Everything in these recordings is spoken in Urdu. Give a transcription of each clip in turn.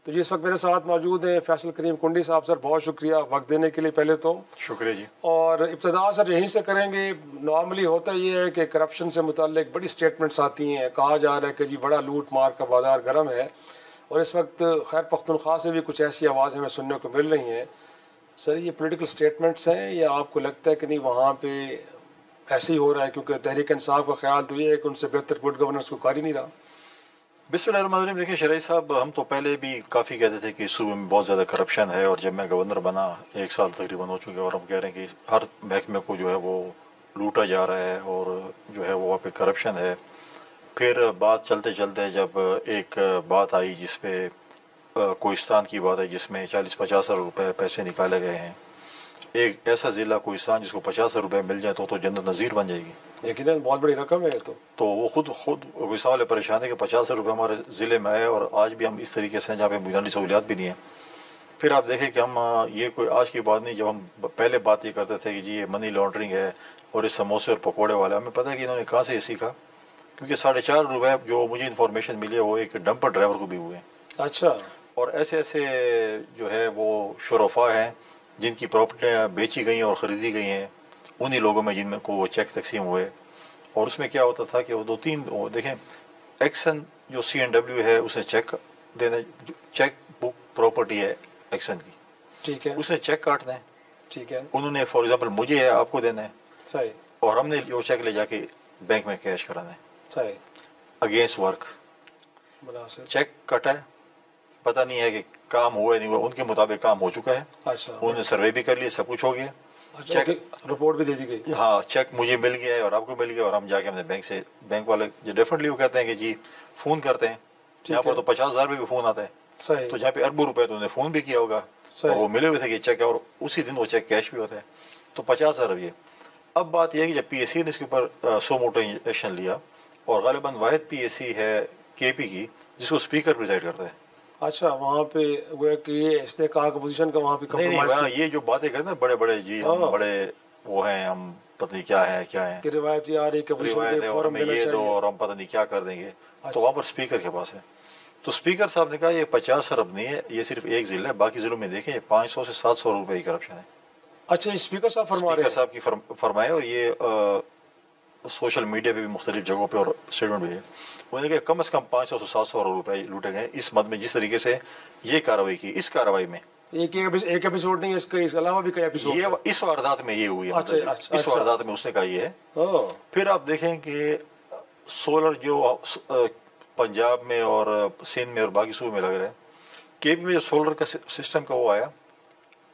تو جی اس وقت میرے ساتھ موجود ہیں فیصل کریم کنڈی صاحب. سر بہت شکریہ وقت دینے کے لیے پہلے تو. شکریہ جی. اور ابتدا سر یہیں سے کریں گے. نارملی ہوتا یہ ہے کہ کرپشن سے متعلق بڑی سٹیٹمنٹس آتی ہیں, کہا جا رہا ہے کہ جی بڑا لوٹ مار کا بازار گرم ہے, اور اس وقت خیر پختونخوا سے بھی کچھ ایسی آوازیں ہمیں سننے کو مل رہی ہیں. سر یہ پولیٹیکل سٹیٹمنٹس ہیں یا آپ کو لگتا ہے کہ نہیں وہاں پہ ایسے ہی ہو رہا ہے, کیونکہ تحریک انصاف کا خیال تو یہ ہے کہ ان سے بہتر گڈ گورننس کو کر ہی نہیں رہا. بسم اللہ الرحمن الرحیم. دیکھیں شرعی صاحب, ہم تو پہلے بھی کافی کہتے تھے کہ صوبے میں بہت زیادہ کرپشن ہے, اور جب میں گورنر بنا 1 سال تقریباً ہو چکے, اور ہم کہہ رہے ہیں کہ ہر محکمے کو جو ہے وہ لوٹا جا رہا ہے اور جو ہے وہ وہاں پہ کرپشن ہے. پھر بات چلتے چلتے جب ایک بات آئی جس پہ کوہستان کی بات ہے, جس میں 40-50 ہزار روپے پیسے نکالے گئے ہیں. ایک ایسا ضلع کوہستان جس کو 50 ہزار روپے مل جائے تو جنت نظیر بن جائے گی. یقیناً بہت بڑی رقم ہے یہ تو وہ خود کوہستان والے پریشان ہے کہ 50 ہزار روپے ہمارے ضلع میں آئے, اور آج بھی ہم اس طریقے سے ہیں جہاں پہ بنیادی سہولیات بھی نہیں ہیں. پھر آپ دیکھیں کہ ہم یہ کوئی آج کی بات نہیں, جب ہم پہلے بات یہ کرتے تھے کہ جی یہ منی لانڈرنگ ہے اور اس سموسے اور پکوڑے والا, ہمیں پتہ ہے کہ انہوں نے کہاں سے یہ سیکھا, کیونکہ 4.5 روپے جو مجھے انفارمیشن ملی ہے وہ ایک ڈمپر ڈرائیور کو بھی ہوئے ہیں. اچھا. اور ایسے ایسے جو ہے وہ شرفاء ہیں جن کی پراپرٹیاں بیچی گئی ہیں اور خریدی گئی ہیں, انہی لوگوں میں جن میں کو وہ چیک تقسیم ہوئے. اور اس میں کیا ہوتا تھا کہ وہ 2-3 دیکھیں, ایکسن جو CNW ہے اسے چیک دینا, چیک بک پراپرٹی ہے ایکسن کی, ٹھیک ہے, اسے چیک کاٹنا ہے. ٹھیک ہے, انہوں نے فار ایگزامپل مجھے ہے آپ کو دینا ہے, صحیح, اور ہم نے وہ چیک لے جا کے بینک میں کیش کرانا ہے. صحیح, اگینسٹ ورک مناسب, چیک کٹا ہے, پتہ نہیں ہے کہ کام ہوا ہے نہیں ہوا, ان کے مطابق کام ہو چکا ہے. اچھا, انہوں نے سروے بھی کر لیا, سب کچھ ہو گیا, اچھا, رپورٹ بھی دے دی گئی. ہاں چیک مجھے مل گیا ہے اور آپ کو مل گیا, اور ہم جا کے ہم نے بینک سے, بینک والے جو ڈیفینیٹلی وہ کہتے ہیں کہ جی فون کرتے ہیں, یہاں پر تو 50 ہزار بھی فون آتا ہے, صحیح, تو جہاں پہ اربوں روپے تو انہوں نے فون بھی کیا ہوگا, اور وہ ملے ہوئے تھے کہ چیک ہے, اور اسی دن وہ چیک کیش بھی ہوتا ہے. تو 50 ہزار روپیے. اب بات یہ ہے کہ جب PSC نے اس کے اوپر سو موٹو ایکشن لیا, اور غالباً واحد PSC ہے KP کی جس کو اسپیکر پریزائڈ کرتا ہے. اچھا, وہاں پہ وہ کہ یہ استحقاق اپوزیشن کا وہاں پہ کمپرومائز نہیں, یہ جو باتیں کرتے ہیں بڑے بڑے جی ہم بڑے وہ ہیں, ہم پتہ نہیں کیا ہے کہ روایت آ رہی روایت ہے اور ہمیں یہ دو اور ہم پتہ نہیں کیا کر دیں گے. تو وہاں پر اسپیکر کے پاس ہے, تو اسپیکر صاحب نے کہا یہ 50 ارب نہیں ہے, یہ صرف ایک ضلع ہے, باقی ضلعوں میں دیکھیں یہ 500 سے 700 روپے کی کرپشن ہے. اچھا, اسپیکر صاحب فرما رہے ہیں, اسپیکر صاحب کی فرمائے, اور یہ سوشل میڈیا پہ بھی مختلف جگہوں پہ اور اسٹیٹمنٹ بھی ہے. انہوں نے کہا کم از کم 500 سے 700 روپے لوٹے گئے اس مد میں, جس طریقے سے یہ کارروائی کی. اس کارروائی میں ایک ایپیسوڈ نہیں, اس کے علاوہ بھی کئی ایپیسوڈ, یہ اس واردات میں یہ ہوئی ہے, اس واردات میں اس نے کہا یہ ہے. پھر آپ دیکھیں کہ سولر جو پنجاب میں اور سندھ میں اور باقی صوبے میں لگ رہے ہیں, KP میں جو سولر کا سسٹم کا وہ آیا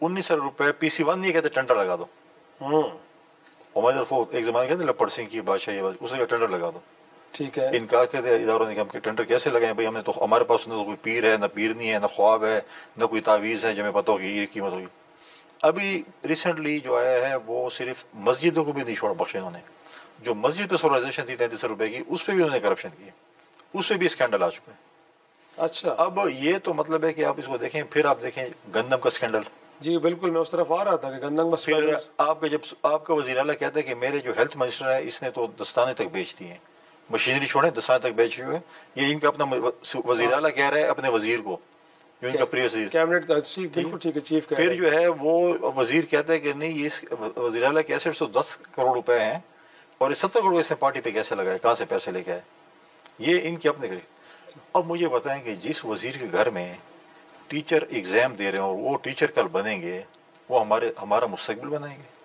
19 روپے PC1 نہیں کہتے ٹینڈر لگا دو. ہمارے طرف ایک زمانے کہتے لپڑ سنگھ کی بادشاہی, اسے کا ٹینڈر لگا دو. ٹھیک ہے, انکار کرتے اداروں نے کہ ٹینڈر کیسے لگائیں بھائی, ہم نے تو ہمارے پاس نہ کوئی پیر ہے, نہ پیرنی ہے, نہ خواب ہے, نہ کوئی تعویذ ہے جو ہمیں پتہ ہوگی یہ قیمت ہوگی. ابھی ریسنٹلی جو آیا ہے وہ صرف مسجدوں کو بھی نہیں چھوڑ بخشے انہوں نے, جو مسجد پہ سولرائزیشن تھی 33 روپے کی, اس پہ بھی انہوں نے کرپشن کی, اس پہ بھی اسکینڈل آ چکا ہے. اچھا, اب یہ تو مطلب ہے کہ آپ اس کو دیکھیں. پھر آپ دیکھیں گندم کا اسکینڈل, جی بالکل, میں اس طرف آ رہا تھا کہ گندم. پھر آپ کا جب آپ کا وزیر اعلیٰ کہتا ہے کہ میرے جو ہیلتھ منسٹر ہے اس نے تو دستانے تک بیچ دی ہیں, مشینری چھوڑیں دستانے تک بیچے ہوئے. یہ ان کا اپنا وزیر اعلیٰ کہہ رہا ہے اپنے وزیر کو, جو ان کا پری وزیر کیبنٹ کا, بالکل ٹھیک ہے, چیف. پھر جو ہے وہ وزیر کہتا ہے کہ نہیں یہ وزیر اعلیٰ کے ایسٹس تو 10 کروڑ روپے ہیں, اور 70 کروڑ اس نے پارٹی پہ کیسے لگائے, کہاں سے پیسے لے کے آئے, یہ ان کے اپنے. اب مجھے بتائیں کہ جس وزیر کے گھر میں ٹیچر ایگزام دے رہے ہیں اور وہ ٹیچر کل بنیں گے, وہ ہمارا مستقبل بنائیں گے.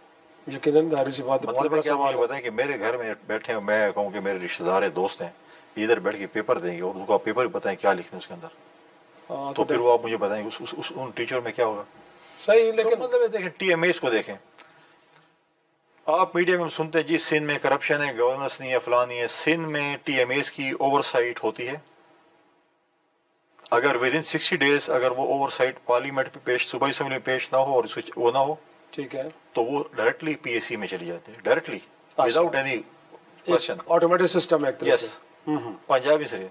یقیناً ظاہر سی بات, مطلب ہے کہ مجھے بتائیں کہ میرے گھر میں بیٹھے ہیں, میں کہوں کہ میرے رشتے دار ہیں, دوست ہیں, ادھر بیٹھ کے پیپر دیں گے اور ان کو آپ پیپر بھی بتائیں کیا لکھنا ہے اس کے اندر, تو پھر وہ آپ مجھے بتائیں گے ان ٹیچر میں کیا ہوگا. صحیح, لیکن مطلب ہے دیکھیں TMAs کو دیکھیں آپ, میڈیا میں سنتے ہیں جی سندھ میں کرپشن ہے, گورننس نہیں ہے, فلاں نہیں ہے. سندھ میں TMAs کی اوور سائٹ ہوتی ہے, اگر ود ان 60 days اگر وہ اوور سائٹ پارلیمنٹ پہ پیش, صوبائی اسمبلی میں پیش نہ ہو اور وہ نہ ہو, ٹھیک ہے, تو وہ ڈائریکٹلی PSC میں چلی جاتی ہے, directly without any question, automatic system ہے. یس, پنجابی سے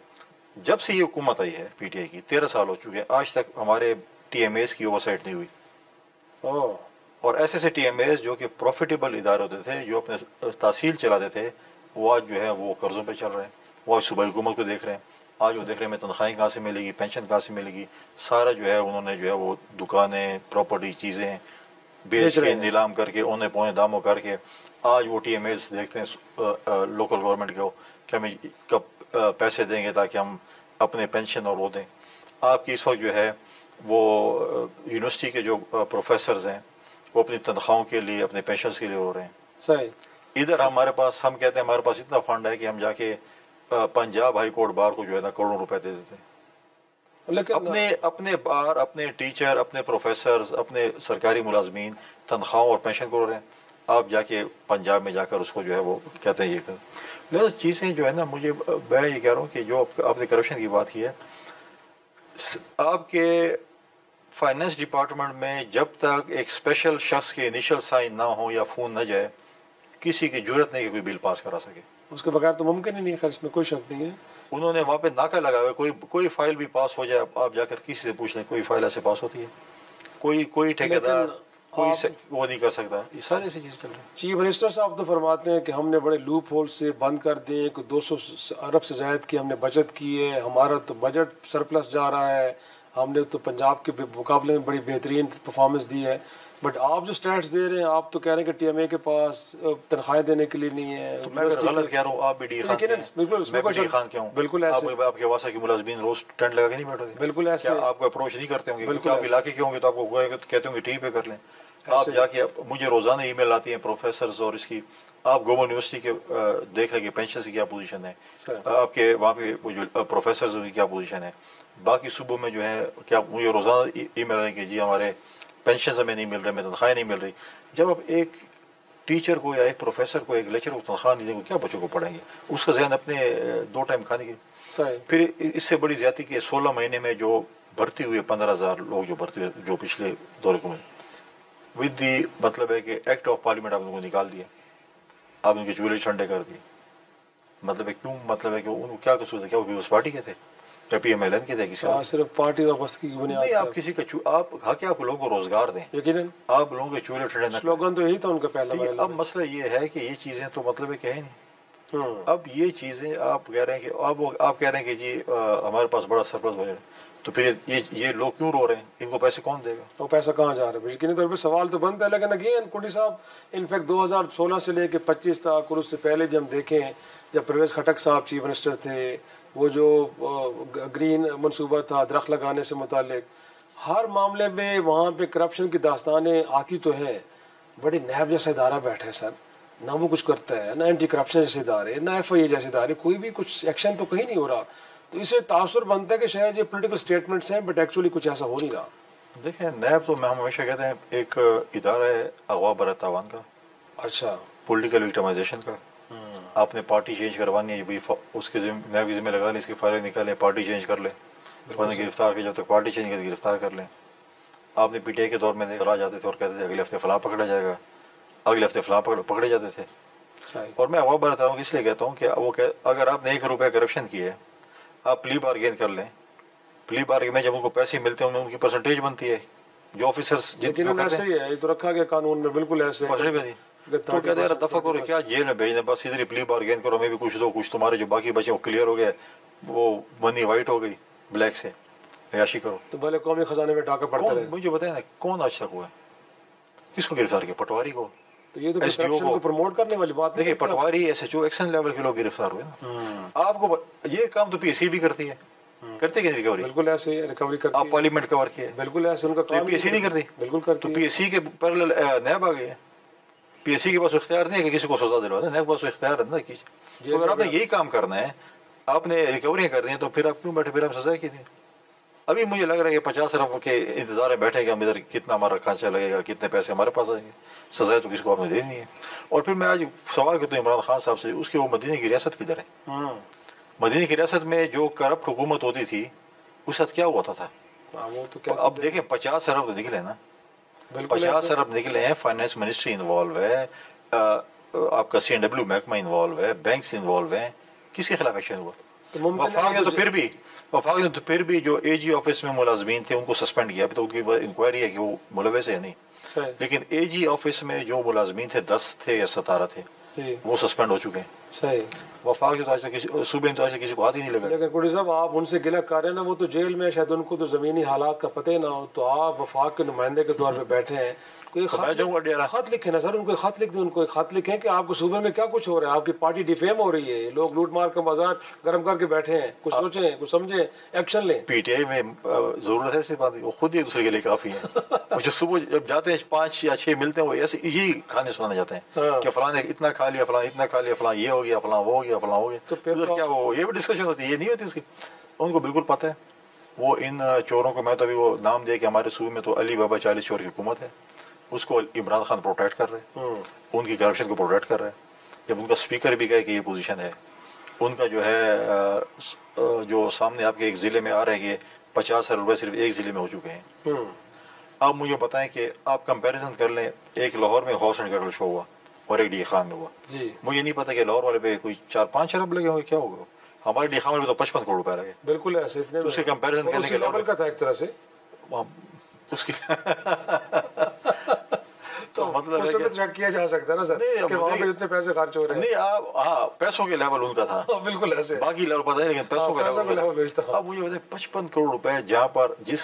جب سے یہ حکومت آئی ہے PTI کی 13 سال ہو چکے ہیں, آج تک ہمارے TMAs کی اوور سائٹ نہیں ہوئی. اور ایسے ایسے TMAs جو کہ پروفیٹیبل ادارے ہوتے تھے, جو اپنے تحصیل چلاتے تھے, وہ آج جو ہے وہ قرضوں پہ چل رہے ہیں, وہ آج صوبائی حکومت کو دیکھ رہے ہیں. آج وہ دیکھ رہے ہیں تنخواہیں کہاں سے ملے گی، پینشن کہاں سے ملے گی، سارا جو ہے انہوں نے جو ہے وہ دکانیں، پراپرٹی، چیزیں بیچ کے، نیلام کر کے، اونے پونے داموں کر کے آج وہ ٹی ایم ایز دیکھتے ہیں لوکل گورنمنٹ کو کہ ہمیں کب پیسے دیں گے تاکہ ہم اپنے پینشن اور وہ دیں. آپ کی اس وقت جو ہے وہ یونیورسٹی کے جو پروفیسرز ہیں وہ اپنی تنخواہوں کے لیے، اپنے پینشنز کے لیے رو رہے ہیں. صحیح. ادھر ہمارے پاس، ہم کہتے ہیں ہمارے پاس اتنا فنڈ ہے کہ ہم جا کے پنجاب ہائی کورٹ بار کو جو ہے نا کروڑوں روپے دے دیتے ہیں. اپنے بار، اپنے ٹیچر، اپنے پروفیسرز، اپنے سرکاری ملازمین تنخواہوں اور پینشن کو رو رہے ہیں. آپ جا کے پنجاب میں جا کر اس کو جو ہے وہ کہتے ہیں یہ کر. لہٰذا چیزیں جو ہے نا، میں یہ کہہ رہا ہوں کہ جو آپ نے کرپشن کی بات کی ہے، آپ کے فائنانس ڈپارٹمنٹ میں جب تک ایک اسپیشل شخص کے انیشل سائن نہ ہو یا فون نہ جائے، کسی کی جرت نہیں کہ کوئی بل پاس کرا سکے. اس کے بغیر تو ممکن ہی نہیں ہے، اس میں کوئی شک نہیں ہے. انہوں نے وہاں پہ ناکہ لگا ہوا ہے، کوئی فائل بھی پاس ہو جائے، آپ جا کر کسی سے پوچھ لیں، کوئی فائل ایسے پاس ہوتی ہے، کوئی ٹھیکیدار کوئی وہ نہیں کر سکتا. یہ ساری ایسی چیزیں چل رہی ہیں. چیف منسٹر صاحب تو فرماتے ہیں کہ ہم نے بڑے لوپ ہول سے بند کر دیے، کہ 200 ارب سے زائد کی ہم نے بچت کی ہے، ہمارا تو بجٹ سرپلس جا رہا ہے، ہم نے تو پنجاب کے مقابلے میں بڑی بہترین پرفارمنس دی ہے. بٹ آپ جو سٹیٹس دے رہے ہیں، آپ تو کہہ رہے ہیں کہ ٹی ایم اے کے پاس تنخواہیں دینے کے لیے نہیں ہے. تو میں اگر غلط کہہ رہا ہوں، آپ بھی ڈی خان کے ہیں، میں بھی ڈی خان کے ہوں. بالکل ایسے آپ کے واسطے کے ملازمین روز ٹینٹ لگا کے نہیں بیٹھتے؟ بالکل ایسے. کیا آپ کو اپروچ نہیں کرتے ہوں گے؟ کیونکہ آپ علاقے کے ہوں گے تو آپ کو کہتے ہوں گے ٹی پہ کر لیں. آپ جا کے، مجھے روزانہ ای میل آتی ہیں پروفیسرز اور اس کی، آپ گورنمنٹ یونیورسٹی کے دیکھ لیں کہ پینشن کی کیا پوزیشن ہے، آپ کے وہاں پہ وہ جو پروفیسرز کی کیا پوزیشن ہے. باقی صوبوں میں جو ہے کیا مجھے روزانہ ای میل آئیں کہ جی ہمارے پینشنز ہمیں نہیں مل رہے، ہمیں تنخواہیں نہیں مل رہی. جب آپ ایک ٹیچر کو یا ایک پروفیسر کو، ایک لیکچر کو تنخواہ نہیں دیں گے، کیا بچوں کو پڑھائیں گے؟ اس کا ذہن اپنے 2 ٹائم کھانے کی. پھر اس سے بڑی زیادتی کہ 16 مہینے میں جو بھرتی ہوئے 15,000 لوگ جو بھرتی ہوئے، جو پچھلے دور کو میں ود دی مطلب ہے کہ ایکٹ آف پارلیمنٹ آپ ان کو نکال دیا، آپ ان کے چولہے ٹھنڈے کر دیے. مطلب ہے کیوں؟ مطلب ہے کہ ان کو کیا قصور تھا؟ کیا وہ پیپلز پارٹی کے تھے یا پی ایم ایل این کے تھے؟ کسی صرف پارٹی وابستگی کی بنیاد نہیں. آپ کسی کا آپ کہ آپ لوگوں کو روزگار دیں، یقیناً آپ لوگوں کے چولہے ٹھنڈے نہ. سلوگن تو یہی تھا ان کا پہلا. اب مسئلہ یہ ہے کہ یہ چیزیں تو مطلب ہے کہ ہے نہیں. اب یہ چیزیں آپ کہہ رہے ہیں کہ آپ کہہ رہے ہیں کہ جی ہمارے پاس بڑا سرپلس بجٹ، تو پھر یہ لوگ کیوں رو رہے ہیں؟ ان کو پیسے کون دے گا؟ وہ پیسہ کہاں جا رہا ہے؟ یقینی طور پہ سوال تو بنتا ہے. لیکن اگین کوٹی صاحب، انفیکٹ 2016 سے لے کے 25 تک، اور اس سے پہلے بھی ہم دیکھیں جب پرویز خٹک صاحب چیف منسٹر تھے، وہ جو گرین منصوبہ تھا درخت لگانے سے متعلق، ہر معاملے میں وہاں پہ کرپشن کی داستانیں آتی تو ہیں. بڑے نیب جیسا ادارہ بیٹھے سر، نہ وہ کچھ کرتا ہے، نہ اینٹی کرپشن جیسے ادارے، نہ ایف آئی اے جیسے ادارے، کوئی بھی کچھ ایکشن تو کہیں نہیں ہو رہا. تو اسے تاثر بنتا ہے کہ شاید یہ پولیٹیکل اسٹیٹمنٹس ہیں، بٹ ایکچولی کچھ ایسا ہو نہیں رہا. دیکھیں، نیب تو ہم ہمیشہ کہتے ہیں ایک ادارہ ہے اغوا برائے تاوان کا. اچھا. پولیٹیکل وکٹمائزیشن کا. آپ نے پارٹی چینج کروانی ہے، اس کے نیب کے ذمہ لگا لیں، اس کی فائلیں نکالیں، پارٹی چینج کر لیں. گرفتار کی، جب تک پارٹی چینج کرے گرفتار کر لیں. آپ نے پی ٹی آئی کے دور میں آ جاتے تھے اور کہتے تھے اگلے ہفتے فلاں پکڑا جائے گا، اگلے ہفتے فلاں پکڑے جاتے تھے. اور میں اغوا برائے تاوان اس لیے کہتا ہوں کہ اگر آپ نے 1 روپیہ کرپشن کی ہے، آپ پلی بارگین کر لیں. پلی بارگین میں جب ان کو پیسے ملتے ہیں ان کی پرسنٹیج بنتی ہے، جو آفیسرز جو ایسے ہی ہے، یہ تو رکھا گیا قانون میں، بالکل ایسے تو کہتے ہیں دفعہ کرو، کیا جیل میں بھیجنے، بس ادھر پلی بارگین کرو، ہمیں بھی کچھ دو، کچھ تمہارے جو باقی بچے وہ کلیئر ہو گئے، وہ منی وائٹ ہو گئی بلیک سے، عیاشی کرو. تو بھلے قومی خزانے میں ڈاکہ پڑتا رہے. مجھے بتائیں نا کون آج تک ہوا ہے؟ کس کو گرفتار کیا؟ پٹواری کو، تو یہ تو کرپشن کو پروموٹ کرنے والی بات دیکھیے. Patwari S H O action level کے لوگ گرفتار ہوئے نا. آپ کو یہ کام تو پی ایس سی بھی کرتی ہے، کرتے کہ ریکوری؟ بالکل ایسے ریکوری کرتی ہے. آپ پارلیمنٹ کور کیے، بالکل ایسے ان کا کام. پی ایس سی نہیں کرتی؟ بالکل کرتی. تو پی ایس سی کے پیرالل نیب آ گئی ہے. پی ایس سی کے پاس اختیار نہیں ہے کہ کسی کو سزا دلوا دیں، نیب کے پاس اختیار ہے نا کیجیے. تو اگر آپ نے یہی کام کرنا ہے، آپ نے ریکوریاں کر دی ہیں، تو پھر آپ کیوں بیٹھے؟ پھر آپ سزا کی تھی. ابھی مجھے لگ رہا ہے کہ 50 ارب کے انتظار میں بیٹھے گا، ہم ادھر کتنا ہمارا خرچہ لگے گا، کتنے پیسے ہمارے پاس آئیں گے. سزائیں تو کسی کو آپ نے دینی ہے. اور پھر میں آج سوال کرتا ہوں عمران خان صاحب سے، اس کی وہ مدینہ کی ریاست کدھر ہے؟ مدینہ کی ریاست میں جو کرپٹ حکومت ہوتی تھی اس وقت کیا ہوتا تھا؟ اب دیکھیں 50 ارب تو نکلے نا، 50 ارب نکلے ہیں. فائنانس منسٹری انوالو ہے، آپ کا سی این ڈبلیو محکمہ انوالو ہے، بینکس انوالو ہیں. کس کے خلاف ایکشن ہوا؟ وفاق نے تو پھر بھی جو اے جی آفس میں ملازمین تھے ان کو سسپینڈ کیا. ابھی تو ان کی انکوائری ہے کہ وہ ملوث ہے نہیں، لیکن اے جی آفس میں جو ملازمین تھے 10 تھے یا 17 تھے، وہ سسپینڈ ہو چکے ہیں. وفاق جو آج تک کسی صوبے میں تو آج تک کسی کو ہاتھ ہی نہیں لگا. لیکن کوڑی صاحب آپ ان سے گلہ کر رہے ہیں نا, وہ تو جیل میں, شاید ان کو تو زمینی حالات کا پتہ ہی نہ ہو, تو آپ وفاق کے نمائندے کے طور پہ بیٹھے ہیں, کوئی میں جاؤں گا ڈیرا. خط لکھیں نا سر, ان کو خط لکھ دیں, ان کو خط لکھیں کہ آپ کو صوبے میں کیا کچھ ہو رہا ہے, آپ کی پارٹی ڈیفیم ہو رہی ہے, لوگ لوٹ مار کا بازار گرم کر کے بیٹھے ہیں, کچھ سوچیں, کچھ سمجھیں, ایکشن لیں. پی ٹی آئی میں ضرورت ہے ایسی بات, وہ خود ہی ایک دوسرے کے لیے کافی ہیں. وہ جو صبح جب جاتے ہیں 5 یا 6 ملتے ہیں, وہ ایسے یہی کھانے سنانے جاتے ہیں کہ فلاں نے اتنا کھا لیا, فلاں اتنا کھا لیا, فلاں یہ ہو گیا, فلاں وہ ہو گیا, فلاں ہو گیا. تو پھر کیا وہ یہ بھی ڈسکشن ہوتی ہے, یہ نہیں ہوتی اس کی. ان کو بالکل پتہ ہے. وہ ان چوروں کو, میں تو ابھی وہ نام دے کہ ہمارے صوبے میں تو علی بابا 40 چور کی حکومت ہے, اس کو عمران خان پروٹیکٹ کر رہے ہیں, ان کی کرپشن کو پروٹیکٹ کر رہے ہیں. جب ان کا اسپیکر بھی کہے کہ یہ پوزیشن ہے, ان کا جو ہے جو سامنے آپ کے ایک ضلع میں آ رہے ہیں کہ 50,000 روپے صرف ایک ضلع میں ہو چکے ہیں. آپ مجھے بتائیں کہ آپ کمپیریزن کر لیں, ایک لاہور میں ہارس اینڈ کیٹل شو ہوا اور ایک ڈی خان میں ہوا. مجھے نہیں پتا کہ لاہور والے پہ کوئی 4-5 ارب لگے ہوں گے, کیا ہوگا. ہمارے ڈی خان میں تو 55 کروڑ روپے لگے. بالکل ایسے اتنے, اس کے کمپیریزن کرنے کے لیول کا تھا ایک طرح سے اس کی تو مطلب ہے کہ کیا جا سکتا ہے نا سر کہ وہاں پہ اتنے پیسے خرچ ہو رہے ہیں. نہیں, آپ ہاں پیسوں کے لیول ان کا تھا بالکل ایسے, باقی لیول پتہ ہے, لیکن پیسوں کا لیول. اب مجھے بتائیں 55 کروڑ روپے, جہاں پر جس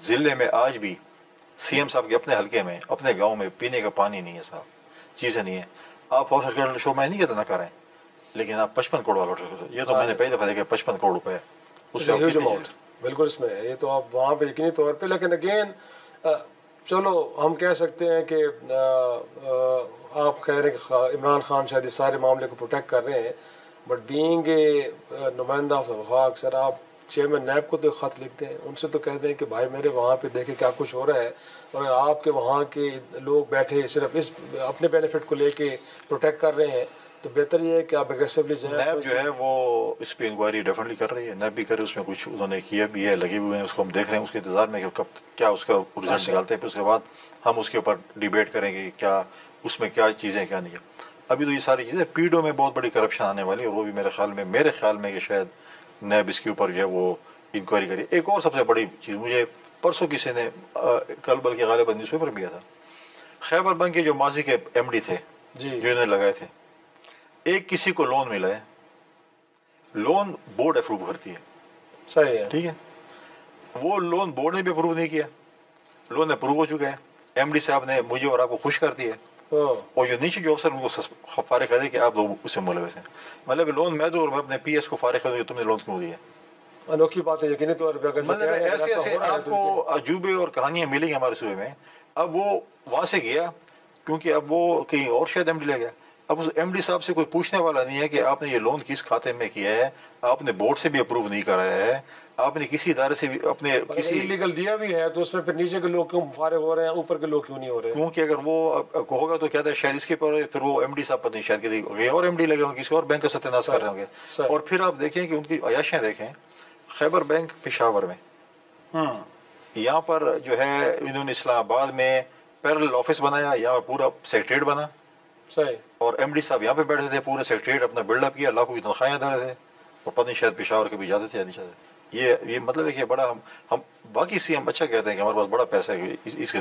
ضلع میں آج بھی سی ایم صاحب کے اپنے حلقے میں اپنے گاؤں میں پینے کا پانی نہیں ہے صاحب, چیزیں نہیں ہیں. آپ ہارس اینڈ کیٹل شو میں نہیں کہتا نہ کریں, لیکن آپ 55 کروڑ والا, یہ تو میں نے پہلی دفعہ دیکھا 55 کروڑ روپے اس بالکل اس میں ہے. یہ تو آپ وہاں پہ یقینی طور پہ, لیکن اگین چلو ہم کہہ سکتے ہیں کہ آپ کہہ رہے ہیں کہ عمران خان شاید اس سارے معاملے کو پروٹیکٹ کر رہے ہیں, بٹ بینگ اے نمائندہ آف وفاق, سر آپ چیئرمین نیب کو تو خط لکھتے ہیں, ان سے تو کہہ دیں کہ بھائی میرے وہاں پہ دیکھیں کیا کچھ ہو رہا ہے, اور آپ کے وہاں کے لوگ بیٹھے صرف اس اپنے بینیفٹ کو لے کے پروٹیکٹ کر رہے ہیں, تو بہتر یہ ہے کہ آپ اگریسولی جائیں. نیب جو ہے وہ اس پہ انکوائری ڈیفینیٹلی کر رہی ہے, نیب بھی کرے, اس میں کچھ انہوں نے کیا بھی ہے, لگے ہوئے ہیں, اس کو ہم دیکھ رہے ہیں, اس کے انتظار میں کہ کب کیا اس کا رزلٹ نکالتے ہیں. پھر اس کے بعد ہم اس کے اوپر ڈیبیٹ کریں گے کیا اس میں کیا چیزیں کیا نہیں ہے. ابھی تو یہ ساری چیزیں پی ڈو میں بہت بڑی کرپشن آنے والی ہے, اور وہ بھی میرے خیال میں کہ شاید نیب اس کے اوپر جو ہے وہ انکوائری کری. ایک اور سب سے بڑی چیز, مجھے پرسوں کسی نے کل بلکہ غالباً نیوز پیپر بھی آیا تھا, خیبر بنک کے جو ماضی کے ایم ڈی تھے جو انہوں نے لگائے تھے, ایک کسی کو لون ملا ہے, لون بورڈ اپروو کرتی ہے, صحیح ہے, ٹھیک ہے, وہ لون بورڈ نے بھی اپروو نہیں کیا, لون اپروو ہو چکا ہے, ایم ڈی صاحب نے مجھے اور آپ کو خوش کر دیا ہے, اور جو نیچے جو افسر ان کو فارغ کر دے کہ آپ لوگ اس سے ملوث ہیں. مطلب لون میں دوں اور میں اپنے پی ایس کو فارغ کر دوں کہ تم نے لون کیوں دیا. انوکھی بات ہے یقینی طور پہ. مطلب ایسے ایسے آپ کو عجوبے اور کہانیاں ملیں گی ہمارے صوبے میں. اب وہ وہاں سے گیا کیونکہ اب وہ کہیں اور شاید ایم ڈی لے گیا. اب اس ایم ڈی صاحب سے کوئی پوچھنے والا نہیں ہے کہ آپ نے یہ لون کس کھاتے میں کیا ہے, آپ نے بورڈ سے بھی اپروو نہیں کرایا ہے, آپ نے کسی ادارے سے بھی اپنے کسی لیگل دیا بھی ہے, تو اس میں پھر نیچے کے لوگ کیوں فارغ ہو رہے ہیں, اوپر کے لوگ کیوں نہیں ہو رہے ہیں. کیونکہ اگر وہ ہوگا تو کیا تھا شاید اس کے پر پھر وہ ایم ڈی صاحب پتہ نہیں شاید کسی اور ایم ڈی لگے ہوں گے, کسی اور بینک کا ستیہ ناش کر رہے ہوں گے. اور پھر آپ دیکھیں کہ ان کی عیاشیاں دیکھیں. خیبر بینک پشاور میں, یہاں پر جو ہے انہوں نے اسلام آباد میں پیرل آفس بنایا, یہاں پورا سیکریٹریٹ بنا, صحیح, اور ایم ڈی صاحب یہاں پہ بیٹھے تھے, پورے سیکریٹریٹ اپنا بلڈ اپ کیا, لاکھوں کی تنخواہیں دے رہے تھے, اور پتہ نہیں شاید پشاور کے بھی جاتے تھے یا نہیں جاتے. یہ مطلب ہے کہ بڑا ہم باقی سی ہم اچھا کہتے ہیں کہ ہمارے پاس بڑا پیسہ ہے اس